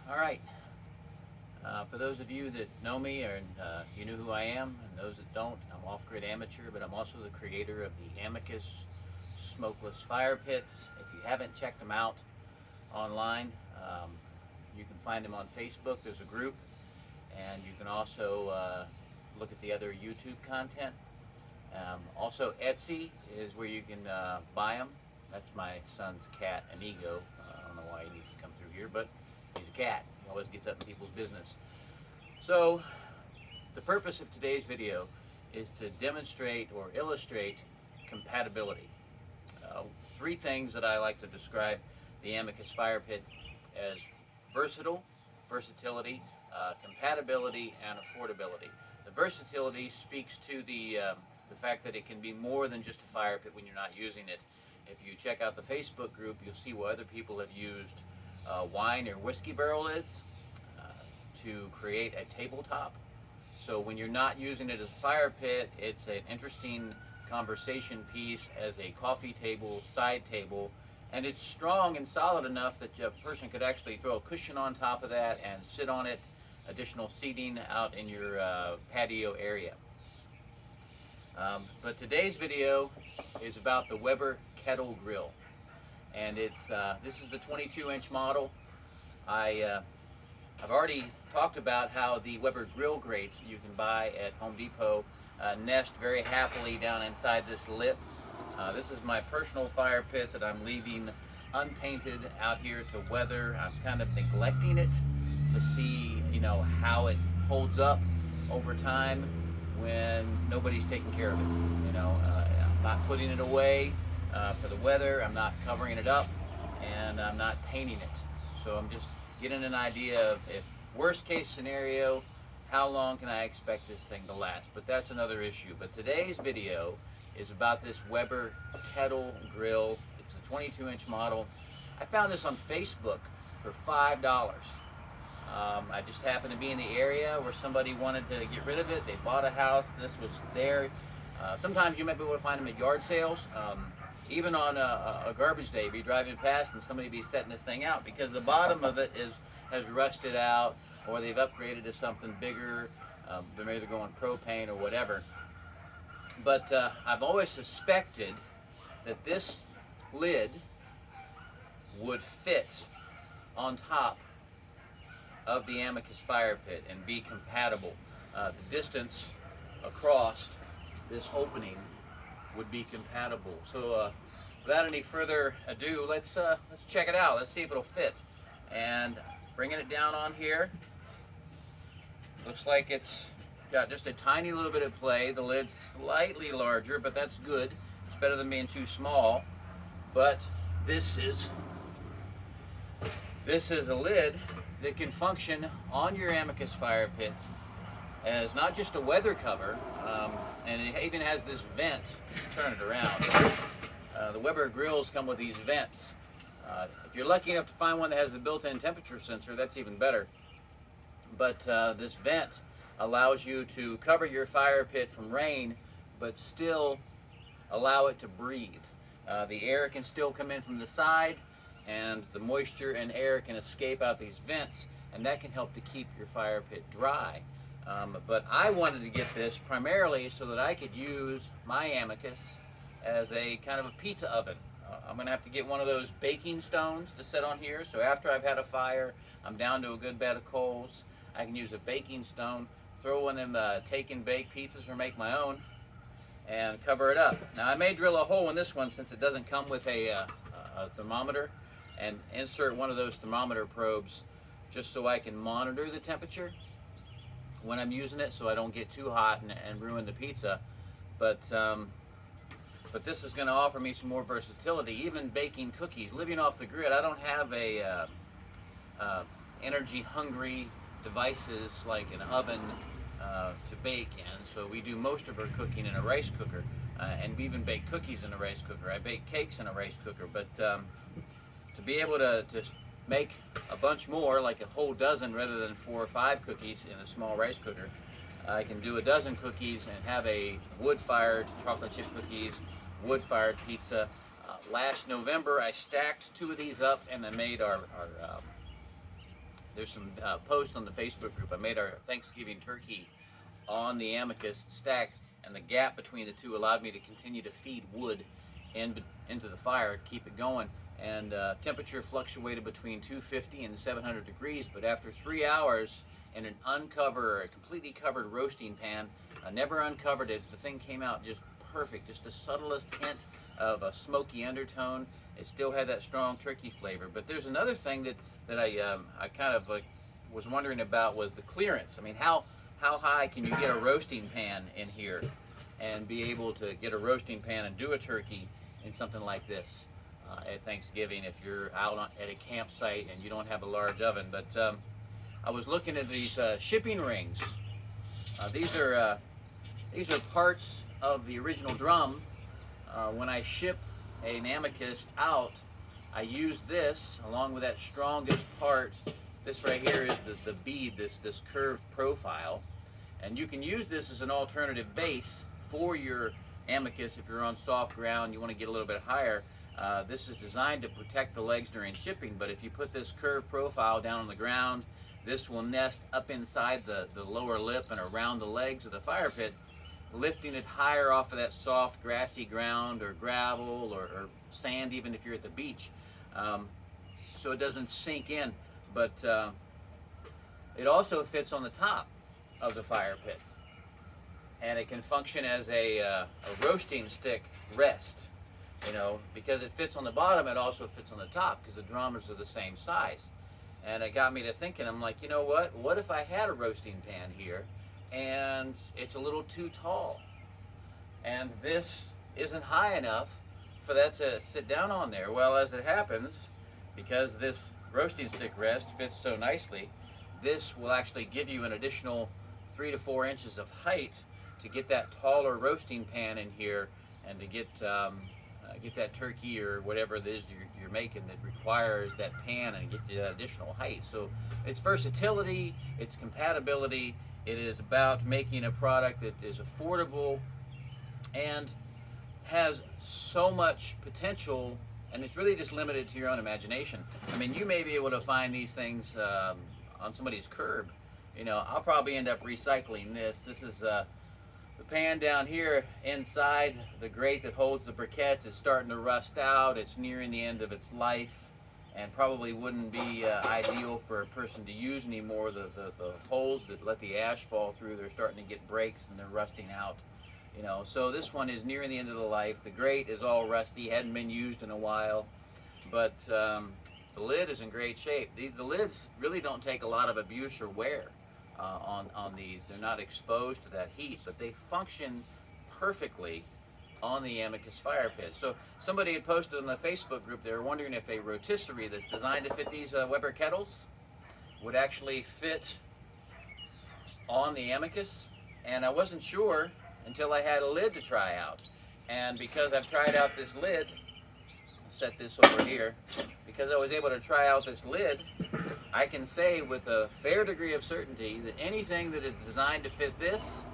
All right. For those of you that know me or you know who I am, and those that don't, I'm off-grid amateur, but I'm also the creator of the Amicus Smokeless Fire Pits. If you haven't checked them out online, you can find them on Facebook. There's a group, and you can also look at the other YouTube content. Also, Etsy is where you can buy them. That's my son's cat, Amigo. I don't know why he needs to come through here, but he's a cat. He always gets up in people's business. So, the purpose of today's video is to demonstrate or illustrate compatibility. Three things that I like to describe the Amicus Fire Pit as: versatile, versatility, compatibility, and affordability. The versatility speaks to the fact that it can be more than just a fire pit when you're not using it. If you check out the Facebook group, you'll see where other people have used wine or whiskey barrel lids to create a tabletop. So when you're not using it as a fire pit, it's an interesting conversation piece as a coffee table, side table, and it's strong and solid enough that a person could actually throw a cushion on top of that and sit on it, additional seating out in your patio area. But today's video is about the Weber Kettle Grill, and this is the 22-inch model. I've already talked about how the Weber grill grates you can buy at Home Depot nest very happily down inside this lip. This is my personal fire pit that I'm leaving unpainted out here to weather. I'm kind of neglecting it to see, how it holds up over time when nobody's taking care of it. I'm not putting it away for the weather. I'm not covering it up, and I'm not painting it. So I'm just getting an idea of, if worst case scenario, how long can I expect this thing to last? But that's another issue. But today's video is about this Weber Kettle Grill. It's a 22-inch model. I found this on Facebook for $5. I just happened to be in the area where somebody wanted to get rid of it. They bought a house. This was there. Sometimes you might be able to find them at yard sales. Even on a garbage day, be driving past and somebody be setting this thing out because the bottom of it has rusted out, or they've upgraded to something bigger. They're either going propane or whatever. But I've always suspected that this lid would fit on top of the Amicus Fire Pit and be compatible. The distance across this opening would be compatible. So without any further ado, let's check it out. Let's see if it'll fit. And bringing it down on here, looks like it's got just a tiny little bit of play. The lid's slightly larger, but that's good. It's better than being too small. But this is a lid that can function on your Amicus Fire Pit as not just a weather cover, and it even has this vent. Turn it around. The Weber grills come with these vents. If you're lucky enough to find one that has the built-in temperature sensor, that's even better. But this vent allows you to cover your fire pit from rain, but still allow it to breathe. The air can still come in from the side, and the moisture and air can escape out these vents, and that can help to keep your fire pit dry. But I wanted to get this primarily so that I could use my Amicus as a kind of a pizza oven. I'm going to have to get one of those baking stones to set on here, so after I've had a fire, I'm down to a good bed of coals, I can use a baking stone, throw one of them take and bake pizzas or make my own, and cover it up. Now I may drill a hole in this one since it doesn't come with a thermometer, and insert one of those thermometer probes just so I can monitor the temperature when I'm using it, so I don't get too hot and ruin the pizza. But this is going to offer me some more versatility, even baking cookies. Living off the grid, I don't have a energy-hungry devices like an oven to bake in, so we do most of our cooking in a rice cooker, and we even bake cookies in a rice cooker. I bake cakes in a rice cooker, but to be able to make a bunch more, like a whole dozen rather than 4 or 5 cookies in a small rice cooker, I can do a dozen cookies and have a wood-fired chocolate chip cookies, wood-fired pizza. Last November I stacked 2 of these up and I made our there's some posts on the Facebook group. I made our Thanksgiving turkey on the Amicus stacked, and the gap between the two allowed me to continue to feed wood into the fire to keep it going. And temperature fluctuated between 250 and 700 degrees, but after 3 hours in an uncovered, a completely covered roasting pan, I never uncovered it, the thing came out just perfect, just the subtlest hint of a smoky undertone. It still had that strong turkey flavor. But there's another thing that I kind of was wondering about, was the clearance. I mean, how high can you get a roasting pan in here and be able to get a roasting pan and do a turkey in something like this at Thanksgiving if you're out at a campsite and you don't have a large oven? But I was looking at these shipping rings. These are parts of the original drum. When I ship an Amicus out, I use this along with that strongest part. This right here is the bead, this curved profile, and you can use this as an alternative base for your Amicus if you're on soft ground, you want to get a little bit higher. This is designed to protect the legs during shipping, but if you put this curved profile down on the ground, this will nest up inside the lower lip and around the legs of the fire pit, lifting it higher off of that soft grassy ground or gravel or sand, even if you're at the beach, so it doesn't sink in. But it also fits on the top of the fire pit, and it can function as a roasting stick rest, you know, because it fits on the bottom. It also fits on the top because the drummers are the same size. And it got me to thinking, I'm like, you know what if I had a roasting pan here and it's a little too tall and this isn't high enough for that to sit down on there? Well, as it happens, because this roasting stick rest fits so nicely, this will actually give you an additional 3 to 4 inches of height to get that taller roasting pan in here and to get that turkey or whatever it is you're making that requires that pan and get you that additional height. So it's versatility, it's compatibility. It is about making a product that is affordable and has so much potential, and it's really just limited to your own imagination. I mean, you may be able to find these things on somebody's curb. You know, I'll probably end up recycling this. This is the pan down here inside the grate that holds the briquettes is starting to rust out. It's nearing the end of its life and probably wouldn't be ideal for a person to use anymore. The holes that let the ash fall through, they're starting to get breaks and they're rusting out. You know, so this one is nearing the end of the life. The grate is all rusty, hadn't been used in a while, but the lid is in great shape. The lids really don't take a lot of abuse or wear on these. They're not exposed to that heat, but they function perfectly on the Amicus fire pit. So somebody had posted on the Facebook group, they were wondering if a rotisserie that's designed to fit these Weber kettles would actually fit on the Amicus, and I wasn't sure until I had a lid to try out. And because I've tried out this lid, I'll set this over here, because I was able to try out this lid, I can say with a fair degree of certainty that anything that is designed to fit this,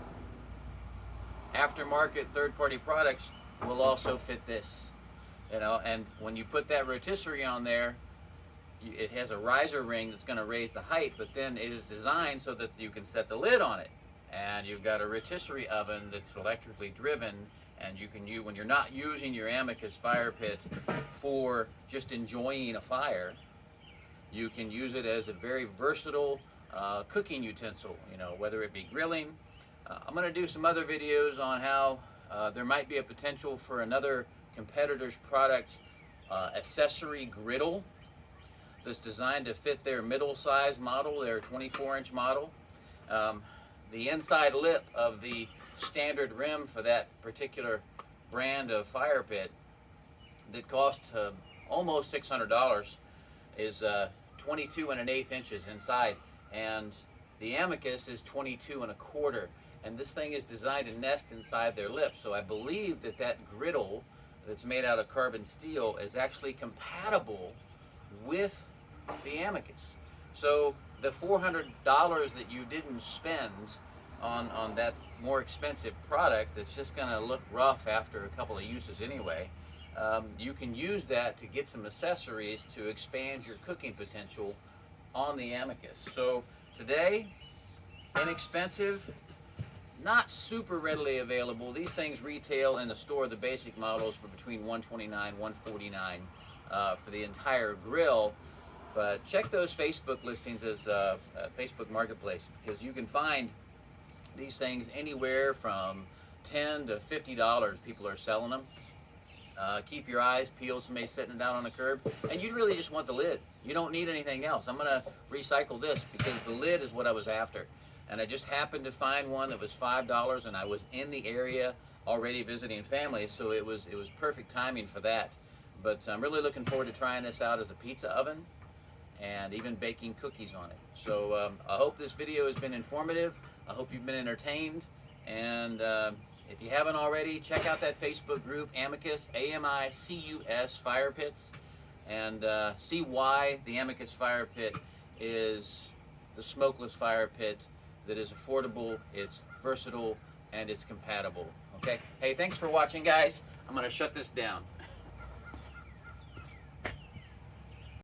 aftermarket third-party products will also fit this. You know, and when you put that rotisserie on there, it has a riser ring that's going to raise the height, but then it is designed so that you can set the lid on it. And you've got a rotisserie oven that's electrically driven, and you can use, when you're not using your Amicus fire pit for just enjoying a fire, you can use it as a very versatile cooking utensil, you know, whether it be grilling. I'm going to do some other videos on how there might be a potential for another competitor's product accessory griddle that's designed to fit their middle-size model, their 24-inch model. The inside lip of the standard rim for that particular brand of fire pit that costs almost $600 is 22 1/8 inches inside, and the Amicus is 22 1/4, and this thing is designed to nest inside their lip. So I believe that that griddle that's made out of carbon steel is actually compatible with the Amicus. So the $400 that you didn't spend on that more expensive product that's just going to look rough after a couple of uses anyway, you can use that to get some accessories to expand your cooking potential on the Amicus. So today, inexpensive, not super readily available. These things retail in the store, the basic models, for between $129, $149 for the entire grill. But check those Facebook listings as Facebook Marketplace, because you can find these things anywhere from $10 to $50. People are selling them. Keep your eyes peeled. Somebody's setting it down on the curb, and you really just want the lid. You don't need anything else. I'm gonna recycle this because the lid is what I was after, and I just happened to find one that was $5, and I was in the area already visiting family, so it was perfect timing for that. But I'm really looking forward to trying this out as a pizza oven and even baking cookies on it. So I hope this video has been informative. I hope you've been entertained, and if you haven't already, check out that Facebook group, Amicus, A-M-I-C-U-S Fire Pits, and see why the Amicus Fire Pit is the smokeless fire pit that is affordable, it's versatile, and it's compatible. Okay? Hey, thanks for watching, guys. I'm going to shut this down.